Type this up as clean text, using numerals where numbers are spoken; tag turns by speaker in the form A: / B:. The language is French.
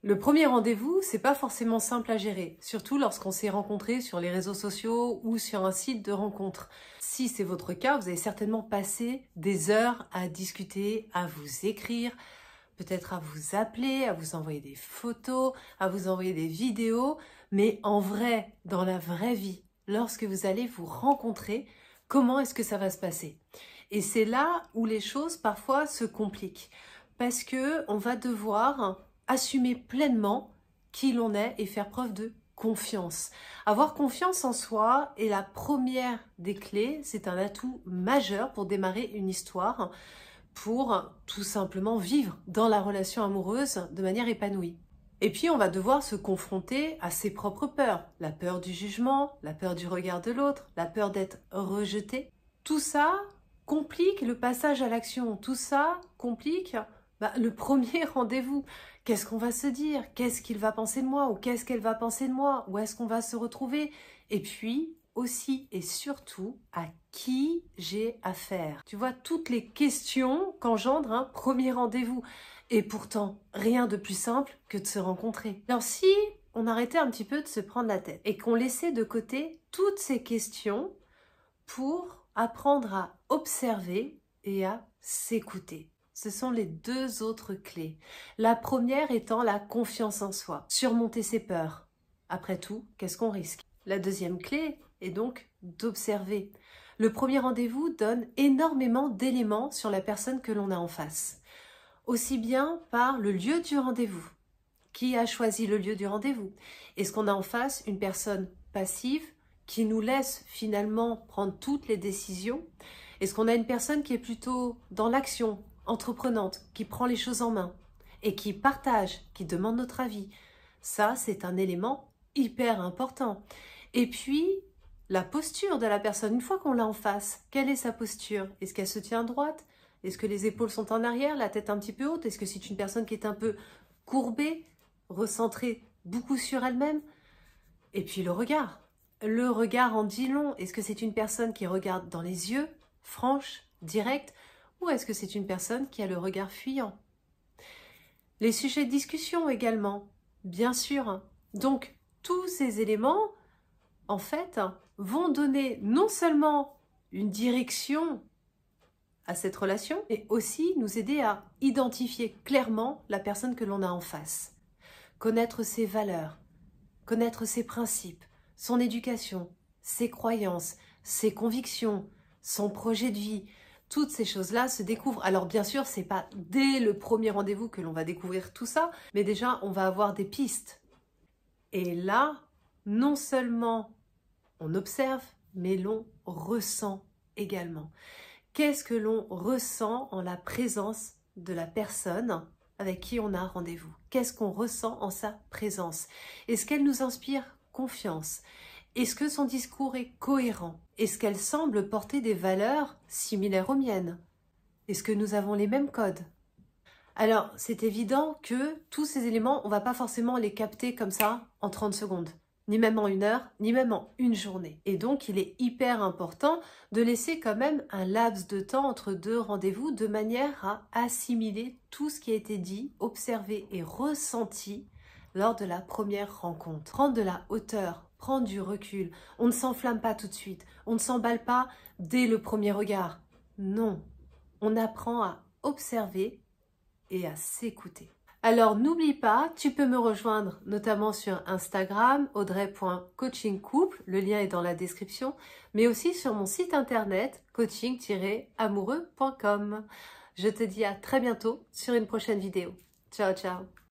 A: Le premier rendez-vous, c'est pas forcément simple à gérer, surtout lorsqu'on s'est rencontré sur les réseaux sociaux ou sur un site de rencontre. Si c'est votre cas, vous avez certainement passé des heures à discuter, à vous écrire, peut-être à vous appeler, à vous envoyer des photos, à vous envoyer des vidéos, mais en vrai, dans la vraie vie, lorsque vous allez vous rencontrer, comment est-ce que ça va se passer? Et c'est là où les choses parfois se compliquent, parce que on va devoir assumer pleinement qui l'on est et faire preuve de confiance. Avoir confiance en soi est la première des clés, c'est un atout majeur pour démarrer une histoire, pour tout simplement vivre dans la relation amoureuse de manière épanouie. Et puis on va devoir se confronter à ses propres peurs, la peur du jugement, la peur du regard de l'autre, la peur d'être rejeté. Tout ça complique le passage à l'action, tout ça complique le premier rendez-vous. Qu'est-ce qu'on va se dire? Qu'est-ce qu'il va penser de moi? Ou qu'est-ce qu'elle va penser de moi? Où est-ce qu'on va se retrouver? Et puis, aussi et surtout, à qui j'ai affaire? Tu vois, toutes les questions qu'engendre un premier rendez-vous. Et pourtant, rien de plus simple que de se rencontrer. Alors si on arrêtait un petit peu de se prendre la tête et qu'on laissait de côté toutes ces questions pour apprendre à observer et à s'écouter. Ce sont les deux autres clés. La première étant la confiance en soi, surmonter ses peurs. Après tout, qu'est-ce qu'on risque? La deuxième clé est donc d'observer. Le premier rendez-vous donne énormément d'éléments sur la personne que l'on a en face. Aussi bien par le lieu du rendez-vous. Qui a choisi le lieu du rendez-vous? Est-ce qu'on a en face une personne passive qui nous laisse finalement prendre toutes les décisions? Est-ce qu'on a une personne qui est plutôt dans l'action, entreprenante, qui prend les choses en main et qui partage, qui demande notre avis? Ça, c'est un élément hyper important. Et puis, la posture de la personne, une fois qu'on l'a en face, quelle est sa posture? Est-ce qu'elle se tient droite? Est-ce que les épaules sont en arrière, la tête un petit peu haute? Est-ce que c'est une personne qui est un peu courbée, recentrée beaucoup sur elle-même? Et puis le regard. Le regard en dit long. Est-ce que c'est une personne qui regarde dans les yeux, franche, directe, ou est-ce que c'est une personne qui a le regard fuyant? Les sujets de discussion également, bien sûr. Donc, tous ces éléments, en fait, vont donner non seulement une direction à cette relation, mais aussi nous aider à identifier clairement la personne que l'on a en face. Connaître ses valeurs, connaître ses principes, son éducation, ses croyances, ses convictions, son projet de vie. Toutes ces choses-là se découvrent. Alors bien sûr, c'est pas dès le premier rendez-vous que l'on va découvrir tout ça, mais déjà on va avoir des pistes. Et là, non seulement on observe, mais l'on ressent également. Qu'est-ce que l'on ressent en la présence de la personne avec qui on a rendez-vous? Qu'est-ce qu'on ressent en sa présence? Est-ce qu'elle nous inspire confiance? Est-ce que son discours est cohérent? Est-ce qu'elle semble porter des valeurs similaires aux miennes? Est-ce que nous avons les mêmes codes? Alors, c'est évident que tous ces éléments, on ne va pas forcément les capter comme ça en 30 secondes. Ni même en 1 heure, ni même en 1 journée. Et donc, il est hyper important de laisser quand même un laps de temps entre deux rendez-vous de manière à assimiler tout ce qui a été dit, observé et ressenti lors de la première rencontre. Prendre de la hauteur, prendre du recul. On ne s'enflamme pas tout de suite. On ne s'emballe pas dès le premier regard. Non, on apprend à observer et à s'écouter. Alors n'oublie pas, tu peux me rejoindre notamment sur Instagram, audrey.coachingcouple, le lien est dans la description, mais aussi sur mon site internet coaching-amoureux.com. Je te dis à très bientôt sur une prochaine vidéo. Ciao, ciao!